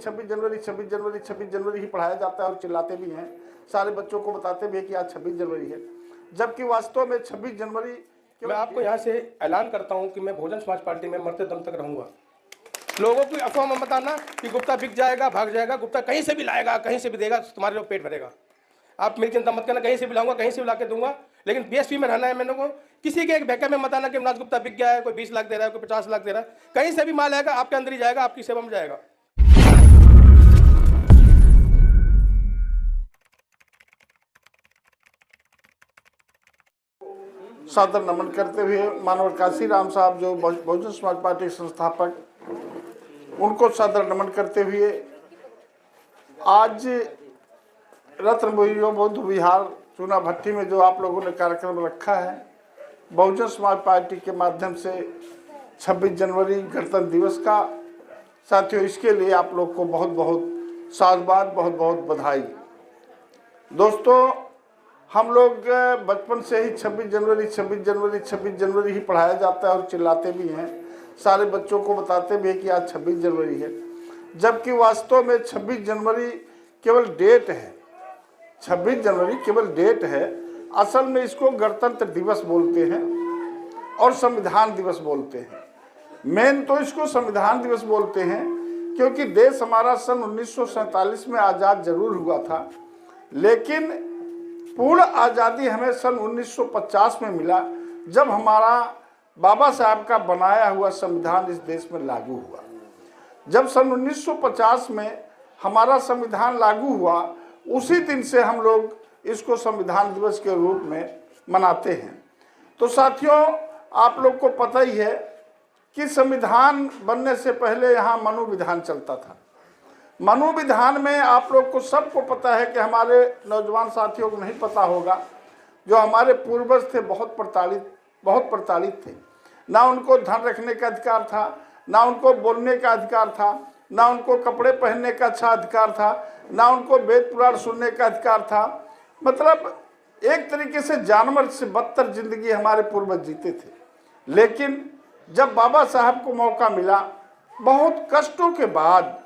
26 जनवरी ही पढ़ाया जाता है और चिल्लाते भी हैं, सारे बच्चों को बताते भी हैं कि आज 26 जनवरी है, जबकि वास्तव में 26 जनवरी। मैं आपको यहाँ से ऐलान करता हूँ कि मैं बहुजन समाज पार्टी में मरते दम तक रहूँगा। लोगों की अफवाह में बताना कि गुप्ता बिक जाएगा, भाग जाएगा, गुप्ता कहीं से भी लाएगा, कहीं से भी देगा, तुम्हारे लोग पेट भरेगा। आप मेरी चिंता मत करना, कहीं से भी लाऊंगा, कहीं से भी ला के दूंगा, लेकिन बीएसपी में रहना है मेरे को। किसी के एक भैके में मत आना कि राज गुप्ता बिक गया है, कोई 20 लाख दे रहा है, कोई 50 लाख दे रहा है। कहीं से भी माल आएगा, आपके अंदर ही जाएगा, आपकी सेवा में जाएगा। सादर नमन करते हुए मानव काशीराम साहब जो बहुजन समाज पार्टी के संस्थापक, उनको सादर नमन करते हुए आज रत्न बौद्ध विहार चूना भट्टी में जो आप लोगों ने कार्यक्रम रखा है, बहुजन समाज पार्टी के माध्यम से 26 जनवरी गणतंत्र दिवस का, साथियों इसके लिए आप लोग को बहुत बहुत साधुवाद, बहुत बहुत बधाई। दोस्तों, हम लोग बचपन से ही 26 जनवरी ही पढ़ाया जाता है और चिल्लाते भी हैं, सारे बच्चों को बताते भी हैं कि आज 26 जनवरी है, जबकि वास्तव में 26 जनवरी केवल डेट है। 26 जनवरी केवल डेट है, असल में इसको गणतंत्र दिवस बोलते हैं और संविधान दिवस बोलते हैं। मेन तो इसको संविधान दिवस बोलते हैं क्योंकि देश हमारा सन 1947 में आज़ाद जरूर हुआ था, लेकिन पूर्ण आज़ादी हमें सन 1950 में मिला, जब हमारा बाबा साहब का बनाया हुआ संविधान इस देश में लागू हुआ। जब सन 1950 में हमारा संविधान लागू हुआ, उसी दिन से हम लोग इसको संविधान दिवस के रूप में मनाते हैं। तो साथियों, आप लोग को पता ही है कि संविधान बनने से पहले यहाँ मनोविधान चलता था। मनोविधान में आप लोग को सबको पता है कि हमारे नौजवान साथियों को नहीं पता होगा, जो हमारे पूर्वज थे बहुत प्रताड़ित थे। ना उनको धन रखने का अधिकार था, ना उनको बोलने का अधिकार था, ना उनको कपड़े पहनने का अच्छा अधिकार था, ना उनको वेद पुराण सुनने का अधिकार था। मतलब एक तरीके से जानवर से बदतर जिंदगी हमारे पूर्वज जीते थे। लेकिन जब बाबा साहब को मौका मिला, बहुत कष्टों के बाद,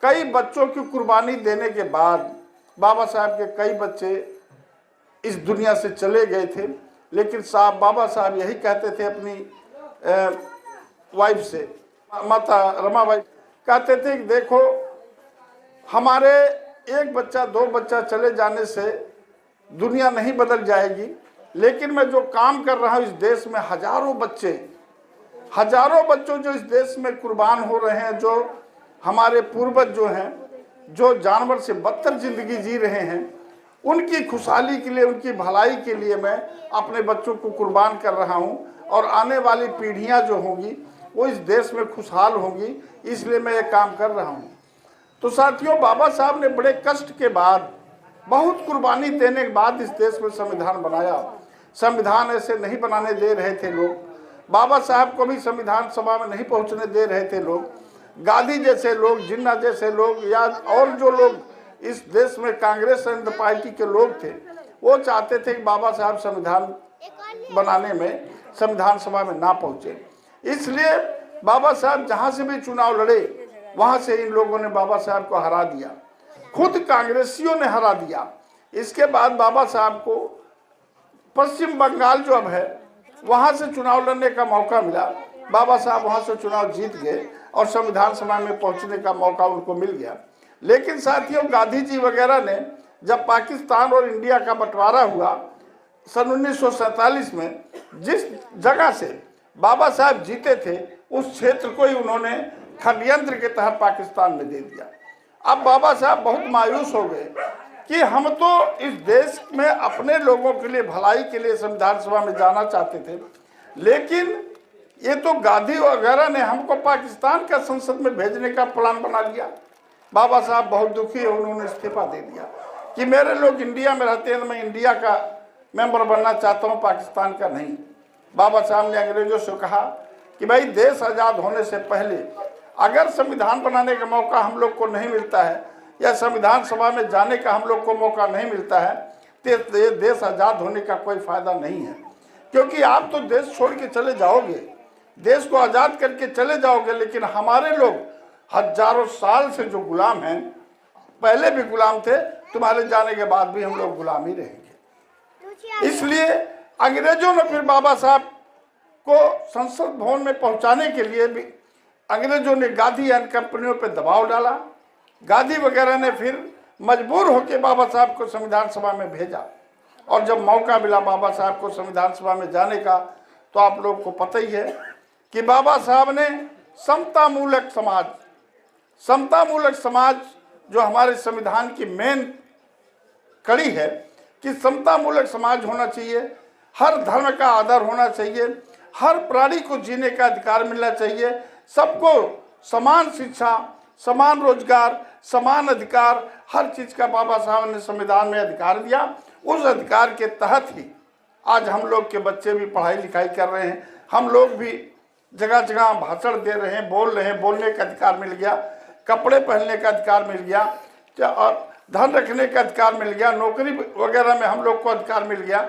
कई बच्चों की कुर्बानी देने के बाद, बाबा साहब के कई बच्चे इस दुनिया से चले गए थे, लेकिन बाबा साहब यही कहते थे अपनी वाइफ से, माता रमाबाई, कहते थे कि देखो, हमारे एक बच्चा 2 बच्चा चले जाने से दुनिया नहीं बदल जाएगी, लेकिन मैं जो काम कर रहा हूँ इस देश में हजारों बच्चों जो इस देश में कुर्बान हो रहे हैं, जो हमारे पूर्वज जो हैं, जो जानवर से बदतर जिंदगी जी रहे हैं, उनकी खुशहाली के लिए, उनकी भलाई के लिए मैं अपने बच्चों को कुर्बान कर रहा हूं, और आने वाली पीढ़ियां जो होंगी वो इस देश में खुशहाल होंगी, इसलिए मैं ये काम कर रहा हूं। तो साथियों, बाबा साहब ने बड़े कष्ट के बाद, बहुत कुर्बानी देने के बाद इस देश में संविधान बनाया। संविधान ऐसे नहीं बनाने दे रहे थे लोग, बाबा साहब को भी संविधान सभा में नहीं पहुंचने दे रहे थे लोग। गांधी जैसे लोग, जिन्ना जैसे लोग, या और जो लोग इस देश में कांग्रेस पार्टी के लोग थे, वो चाहते थे कि बाबा साहब संविधान बनाने में संविधान सभा में ना पहुंचे। इसलिए बाबा साहब जहां से भी चुनाव लड़े, वहां से इन लोगों ने बाबा साहब को हरा दिया, खुद कांग्रेसियों ने हरा दिया। इसके बाद बाबा साहब को पश्चिम बंगाल जो अब है, वहां से चुनाव लड़ने का मौका मिला। बाबा साहब वहां से चुनाव जीत गए और संविधान सभा में पहुंचने का मौका उनको मिल गया। लेकिन साथियों, गांधी जी वगैरह ने जब पाकिस्तान और इंडिया का बंटवारा हुआ सन 1947 में, जिस जगह से बाबा साहब जीते थे, उस क्षेत्र को ही उन्होंने षड्यंत्र के तहत पाकिस्तान में दे दिया। अब बाबा साहब बहुत मायूस हो गए कि हम तो इस देश में अपने लोगों के लिए, भलाई के लिए संविधान सभा में जाना चाहते थे, लेकिन ये तो गांधी वगैरह ने हमको पाकिस्तान का संसद में भेजने का प्लान बना लिया। बाबा साहब बहुत दुखी है, उन्होंने इस्तीफा दे दिया कि मेरे लोग इंडिया में रहते हैं, मैं इंडिया का मेंबर बनना चाहता हूँ, पाकिस्तान का नहीं। बाबा साहब ने अंग्रेजों से कहा कि भाई, देश आज़ाद होने से पहले अगर संविधान बनाने का मौका हम लोग को नहीं मिलता है, या संविधान सभा में जाने का हम लोग को मौका नहीं मिलता है, तो ये देश आज़ाद होने का कोई फायदा नहीं है। क्योंकि आप तो देश छोड़ के चले जाओगे, देश को आज़ाद करके चले जाओगे, लेकिन हमारे लोग हजारों साल से जो गुलाम हैं, पहले भी गुलाम थे, तुम्हारे जाने के बाद भी हम लोग गुलाम ही रहेंगे। इसलिए अंग्रेजों ने फिर बाबा साहब को संसद भवन में पहुंचाने के लिए भी अंग्रेजों ने गांधी एंड कंपनियों पर दबाव डाला। गांधी वगैरह ने फिर मजबूर होकर बाबा साहब को संविधान सभा में भेजा, और जब मौका मिला बाबा साहब को संविधान सभा में जाने का, तो आप लोग को पता ही है कि बाबा साहब ने समतामूलक समाज जो हमारे संविधान की मेन कड़ी है कि समतामूलक समाज होना चाहिए, हर धर्म का आदर होना चाहिए, हर प्राणी को जीने का अधिकार मिलना चाहिए, सबको समान शिक्षा, समान रोजगार, समान अधिकार, हर चीज का बाबा साहब ने संविधान में अधिकार दिया। उस अधिकार के तहत ही आज हम लोग के बच्चे भी पढ़ाई लिखाई कर रहे हैं, हम लोग भी जगह जगह भाषण दे रहे हैं, बोल रहे हैं, बोलने का अधिकार मिल गया, कपड़े पहनने का अधिकार मिल गया, और धन रखने का अधिकार मिल गया, नौकरी वगैरह में हम लोग को अधिकार मिल गया।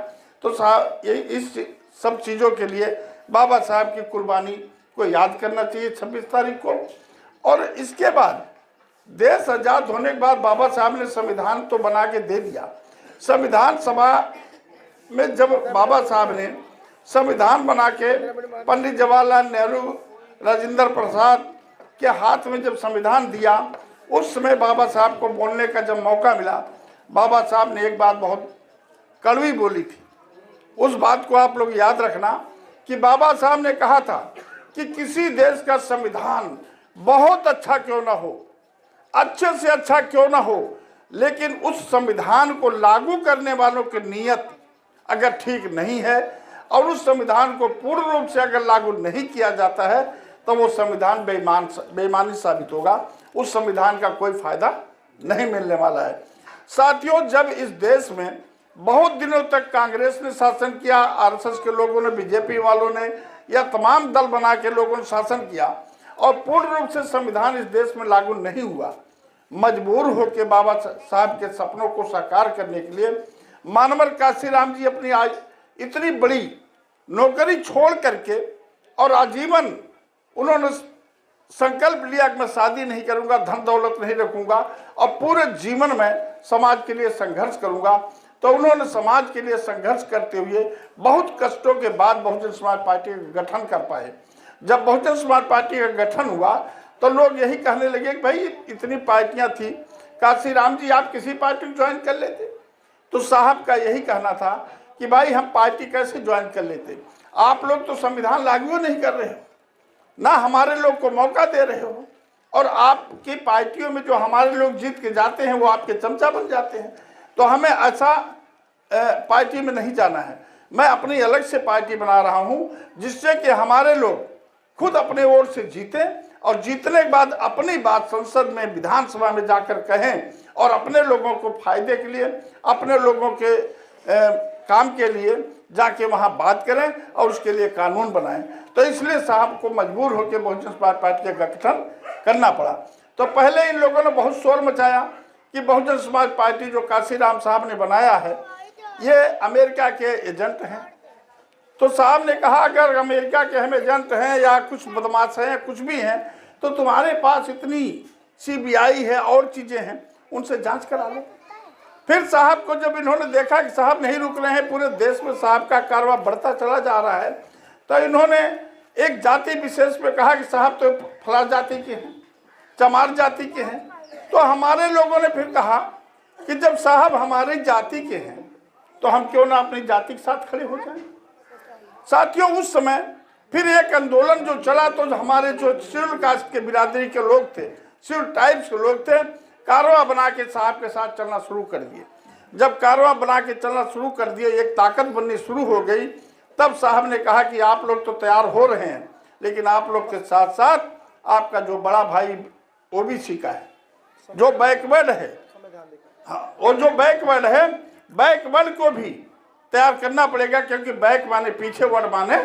तो साहब यही इस सब चीज़ों के लिए बाबा साहब की कुर्बानी को याद करना चाहिए 26 तारीख को। और इसके बाद देश आज़ाद होने के बाद बाबा साहब ने संविधान तो बना के दे दिया। संविधान सभा में जब बाबा साहब ने संविधान बना के पंडित जवाहरलाल नेहरू, राजेंद्र प्रसाद के हाथ में जब संविधान दिया, उस समय बाबा साहब को बोलने का जब मौका मिला, बाबा साहब ने एक बात बहुत कड़वी बोली थी। उस बात को आप लोग याद रखना कि बाबा साहब ने कहा था कि किसी देश का संविधान बहुत अच्छा क्यों ना हो, अच्छे से अच्छा क्यों ना हो, लेकिन उस संविधान को लागू करने वालों की नीयत अगर ठीक नहीं है और उस संविधान को पूर्ण रूप से अगर लागू नहीं किया जाता है, तो वो संविधान बेईमानी साबित होगा, उस संविधान का कोई फायदा नहीं मिलने वाला है। साथियों, जब इस देश में बहुत दिनों तक कांग्रेस ने शासन किया, आरएसएस के लोगों ने, बीजेपी वालों ने, या तमाम दल बना के लोगों ने शासन किया और पूर्ण रूप से संविधान इस देश में लागू नहीं हुआ, मजबूर होकर बाबा साहब के सपनों को साकार करने के लिए मानवर काशीराम जी अपनी आज इतनी बड़ी नौकरी छोड़ करके और आजीवन उन्होंने संकल्प लिया कि मैं शादी नहीं करूंगा, धन दौलत नहीं रखूंगा और पूरे जीवन में समाज के लिए संघर्ष करूंगा। तो उन्होंने समाज के लिए संघर्ष करते हुए बहुत कष्टों के बाद बहुजन समाज पार्टी का गठन कर पाए। जब बहुजन समाज पार्टी का गठन हुआ तो लोग यही कहने लगे कि भाई इतनी पार्टियां थी, काशीराम जी आप किसी पार्टी को ज्वाइन कर लेते। तो साहब का यही कहना था कि भाई हम पार्टी कैसे ज्वाइन कर लेते, आप लोग तो संविधान लागू नहीं कर रहे हो, ना हमारे लोग को मौका दे रहे हो, और आपकी पार्टियों में जो हमारे लोग जीत के जाते हैं वो आपके चमचा बन जाते हैं। तो हमें ऐसा पार्टी में नहीं जाना है, मैं अपनी अलग से पार्टी बना रहा हूं जिससे कि हमारे लोग खुद अपने ओर से जीते और जीतने के बाद अपनी बात संसद में, विधानसभा में जाकर कहें और अपने लोगों को फायदे के लिए, अपने लोगों के काम के लिए जाके वहां बात करें और उसके लिए कानून बनाएं। तो इसलिए साहब को मजबूर होकर बहुजन समाज पार्टी का गठन करना पड़ा। तो पहले इन लोगों ने बहुत शोर मचाया कि बहुजन समाज पार्टी जो काशीराम साहब ने बनाया है ये अमेरिका के एजेंट हैं। तो साहब ने कहा अगर अमेरिका के हम एजेंट हैं या कुछ बदमाश हैं, कुछ भी हैं, तो तुम्हारे पास इतनी सीबीआई है और चीज़ें हैं, उनसे जांच करा लो। फिर साहब को जब इन्होंने देखा कि साहब नहीं रुक रहे हैं, पूरे देश में साहब का कारवा बढ़ता चला जा रहा है, तो इन्होंने एक जाति विशेष पे कहा कि साहब तो फला जाति के हैं, चमार जाति के हैं। तो हमारे लोगों ने फिर कहा कि जब साहब हमारी जाति के हैं तो हम क्यों ना अपनी जाति के साथ खड़े हो जाएं। साथियों, उस समय फिर एक आंदोलन जो चला, तो हमारे जो शेड्यूल कास्ट के बिरादरी के लोग थे, शेड्यूल टाइप्स के लोग थे, कारवा बना के साहब के साथ चलना शुरू कर दिए। जब कारवा बना के चलना शुरू कर दिए, एक ताकत बननी शुरू हो गई, तब साहब ने कहा कि आप लोग तो तैयार हो रहे हैं, लेकिन आप लोग के साथ साथ आपका जो बड़ा भाई ओबीसी का है, जो बैकवर्ड है, हाँ, और जो बैकवर्ड है, बैकवर्ड को भी तैयार करना पड़ेगा, क्योंकि बैक माने पीछे, वर्ड माने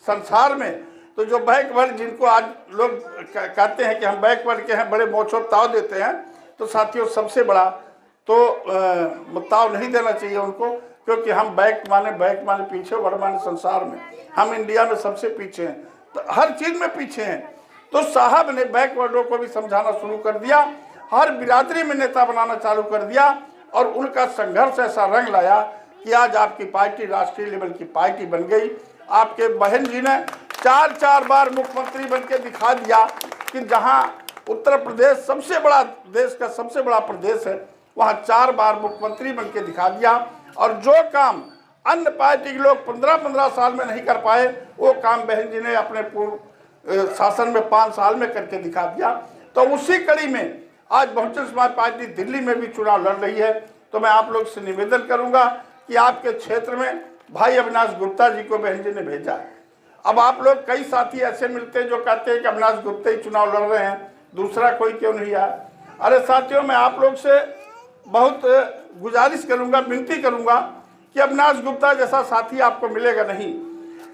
संसार में। तो जो बैकवर्ड जिनको आज लोग कहते हैं कि हम बैकवर्ड के हैं, बड़े मोछोताव देते हैं, तो साथियों सबसे बड़ा तो ताव नहीं देना चाहिए उनको, क्योंकि हम बैक माने पीछे, वर्ड माने संसार में हम इंडिया में सबसे पीछे हैं, तो हर चीज़ में पीछे हैं। तो साहब ने बैकवर्डों को भी समझाना शुरू कर दिया, हर बिरादरी में नेता बनाना चालू कर दिया और उनका संघर्ष ऐसा रंग लाया कि आज आपकी पार्टी राष्ट्रीय लेवल की पार्टी बन गई। आपके बहन जी ने 4 बार मुख्यमंत्री बन के दिखा दिया कि जहां उत्तर प्रदेश सबसे बड़ा, देश का सबसे बड़ा प्रदेश है, वहां 4 बार मुख्यमंत्री बन के दिखा दिया। और जो काम अन्य पार्टी के लोग 15-15 साल में नहीं कर पाए, वो काम बहन जी ने अपने पूर्व शासन में 5 साल में करके दिखा दिया। तो उसी कड़ी में आज बहुजन समाज पार्टी दिल्ली में भी चुनाव लड़ रही है। तो मैं आप लोग से निवेदन करूंगा कि आपके क्षेत्र में भाई अविनाश गुप्ता जी को बहन जी ने भेजा है। अब आप लोग, कई साथी ऐसे मिलते हैं जो कहते हैं कि अविनाश गुप्ता ही चुनाव लड़ रहे हैं, दूसरा कोई क्यों नहीं आया। अरे साथियों, मैं आप लोग से बहुत गुजारिश करूंगा, विनती करूंगा कि अविनाश गुप्ता जैसा साथी आपको मिलेगा नहीं।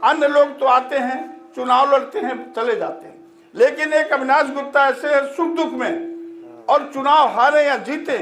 अन्य लोग तो आते हैं, चुनाव लड़ते हैं, चले जाते हैं, लेकिन एक अविनाश गुप्ता ऐसे है सुख दुख में, और चुनाव हारे या जीते,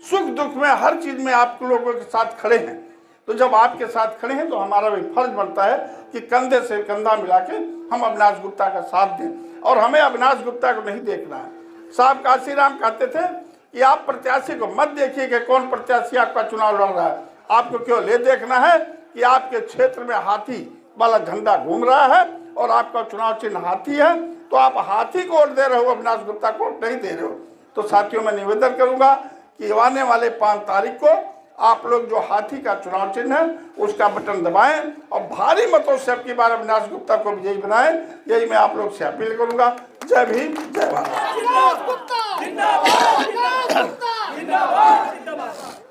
सुख दुख में हर चीज में आप लोगों के साथ खड़े हैं। तो जब आपके साथ खड़े हैं तो हमारा भी फर्ज बनता है कि कंधे से कंधा मिला के हम अविनाश गुप्ता का साथ दें। और हमें अविनाश गुप्ता को नहीं देखना है। साहब काशीराम कहते थे कि आप प्रत्याशी को मत देखिए कि कौन प्रत्याशी आपका चुनाव लड़ रहा है, आपको क्यों ले देखना है कि आपके क्षेत्र में हाथी वाला झंडा घूम रहा है और आपका चुनाव चिन्ह हाथी है, तो आप हाथी को वोट दे रहे हो, अविनाश गुप्ता को वोट नहीं दे रहे हो। तो साथियों, मैं निवेदन करूंगा कि आने वाले 5 तारीख को आप लोग जो हाथी का चुनाव चिन्ह है उसका बटन दबाएं और भारी मतों से अब की बार अविनाश गुप्ता को विजयी बनाएं। यही मैं आप लोग से अपील करूंगा। जय भीम, जय भारत।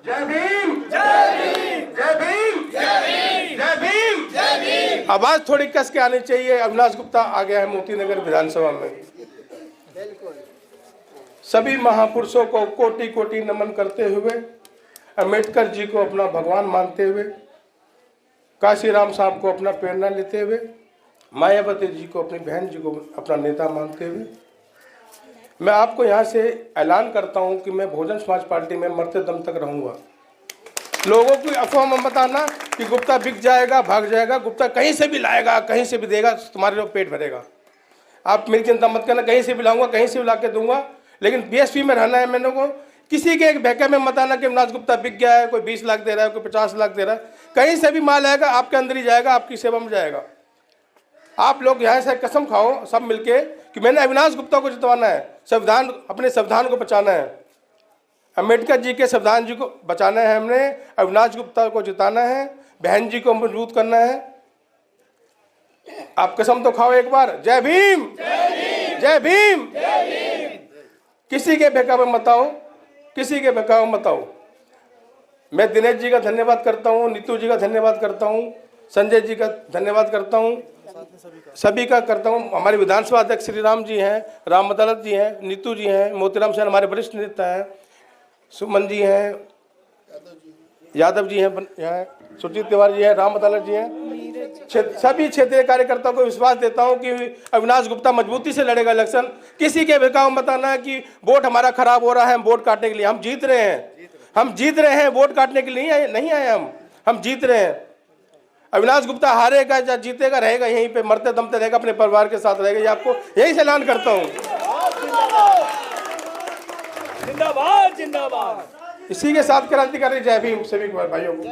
जय भीम, जय भीम, जय भीम, जय भीम, जय भीम। आवाज थोड़ी कस के आनी चाहिए। अविनाश गुप्ता आ गया है मोती नगर विधानसभा में। सभी महापुरुषों को कोटि कोटि नमन करते हुए, अम्बेडकर जी को अपना भगवान मानते हुए, काशीराम साहब को अपना प्रेरणा लेते हुए, मायावती जी को अपनी बहन जी को अपना नेता मानते हुए, मैं आपको यहाँ से ऐलान करता हूँ कि मैं बहुजन समाज पार्टी में मरते दम तक रहूँगा। लोगों की अफवाह में मत आना कि गुप्ता बिक जाएगा, भाग जाएगा। गुप्ता कहीं से भी लाएगा, कहीं से भी देगा, तुम्हारे लोग पेट भरेगा। आप मेरी चिंता मत करना, कहीं से भी लाऊंगा, कहीं से भी ला के दूंगा, लेकिन बीएसपी में रहना है मैंने को। किसी के एक बहका में मत आना कि अविनाश गुप्ता बिक गया है, कोई 20 लाख दे रहा है, कोई 50 लाख दे रहा है। कहीं से भी माल आएगा, आपके अंदर ही जाएगा, आपकी सेवा में जाएगा। आप लोग यहाँ से कसम खाओ सब मिलके कि मैंने अविनाश गुप्ता को जितवाना है, संविधान, अपने संविधान को बचाना है, अम्बेडकर जी के संविधान जी को बचाना है, हमने अविनाश गुप्ता को जिताना है, बहन जी को मजबूत करना है। आप कसम तो खाओ एक बार। जय भीम, जय भीम। किसी के बहकावे मत आओ, किसी के बहकावे मत आओ। मैं दिनेश जी का धन्यवाद करता हूँ, नीतू जी का धन्यवाद करता हूँ, संजय जी का धन्यवाद करता हूँ, सभी का करता हूँ। हमारे विधानसभा अध्यक्ष श्री राम जी हैं, राम अदालत जी हैं, नीतू जी हैं, मोतीराम सेन हमारे वरिष्ठ नेता हैं, सुमन जी हैं, यादव जी हैं, सुजीत तिवारी जी हैं, राम अदालत जी हैं, सभी क्षेत्रीय कार्यकर्ताओं को विश्वास देता हूं कि अविनाश गुप्ता मजबूती से लड़ेगा इलेक्शन। किसी के बहकावे मत आना कि वोट हमारा खराब हो रहा है, हम वोट काटने के लिए। हम जीत रहे हैं, हम जीत रहे हैं, वोट काटने के लिए नहीं आए हम जीत रहे हैं। अविनाश गुप्ता हारेगा या जीतेगा, रहेगा यहीं पे, मरते दम तक रहेगा, अपने परिवार के साथ रहेगा। ये आपको यही से ऐलान करता हूँ। जिंदाबाद, जिंदाबाद। इसी के साथ क्रांतिकारी जय भीम सभी भाइयों को।